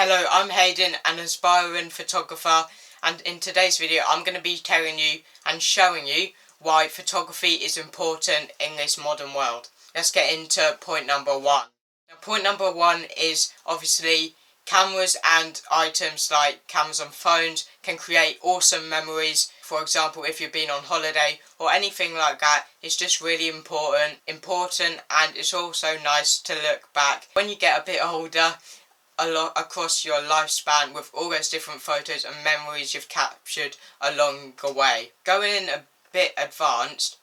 Hello, I'm Hayden, an aspiring photographer, and in today's video I'm going to be telling you and showing you why photography is important in this modern world. Let's get into point number one. Now, point number one is obviously cameras and items like cameras on phones can create awesome memories. For example, if you've been on holiday or anything like that, it's just really important, and it's also nice to look back when you get a bit older across your lifespan with all those different photos and memories you've captured along the way. Going in a bit advanced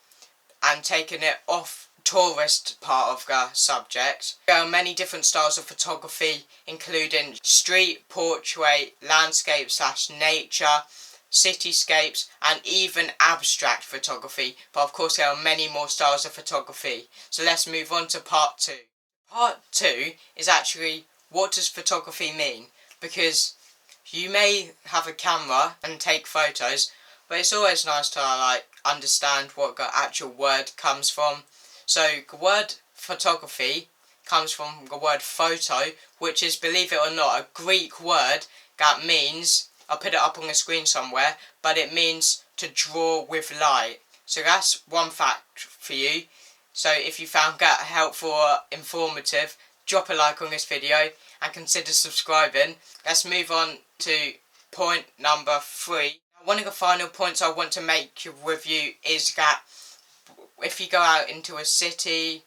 and taking it off tourist part of the subject, there are many different styles of photography, including street, portrait, landscape / nature, cityscapes, and even abstract photography. But of course there are many more styles of photography. So let's move on to part two. Part two is actually, what does photography mean? Because you may have a camera and take photos, but it's always nice to understand what the actual word comes from. So the word photography comes from the word photo, which is, believe it or not, a Greek word that means, I'll put it up on the screen somewhere, but it means to draw with light. So that's one fact for you. So if you found that helpful or informative, drop a like on this video and consider subscribing. Let's move on to point number three. One of the final points I want to make with you is that if you go out into a city,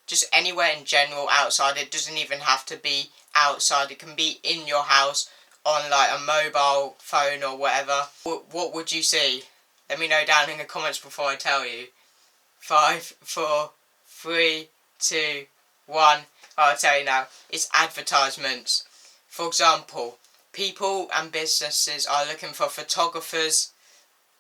just anywhere in general outside, it doesn't even have to be outside, it can be in your house on like a mobile phone or whatever. What would you see? Let me know down in the comments before I tell you. 5, 4, 3, 2, 1. I'll tell you now. It's advertisements. For example, people and businesses are looking for photographers,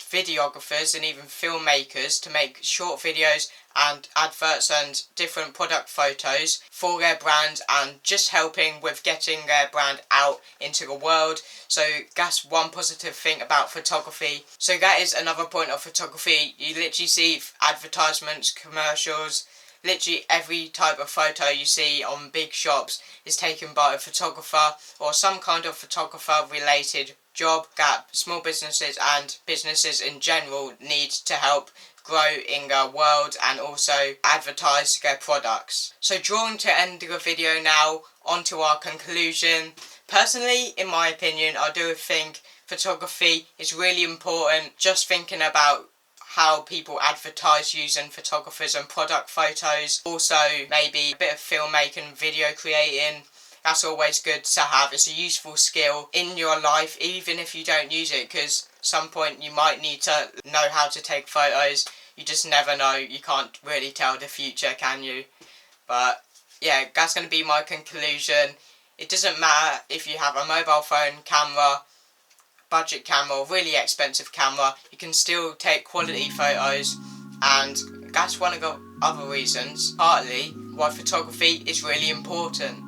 videographers, and even filmmakers to make short videos and adverts and different product photos for their brand, and just helping with getting their brand out into the world. So that's one positive thing about photography. So that is another point of photography. You literally see advertisements, commercials, literally every type of photo you see on big shops is taken by a photographer or some kind of photographer related job that small businesses and businesses in general need to help grow in the world and also advertise their products. So drawing to end the video now, onto our conclusion. Personally, in my opinion, I do think photography is really important. Just thinking about how people advertise using photographers and product photos. Also maybe a bit of filmmaking, video creating. That's always good to have. It's a useful skill in your life, even if you don't use it, because some point you might need to know how to take photos. You just never know. You can't really tell the future, can you? But yeah, that's going to be my conclusion. It doesn't matter if you have a mobile phone camera, budget camera, or really expensive camera, you can still take quality photos, and that's one of the other reasons, partly, why photography is really important.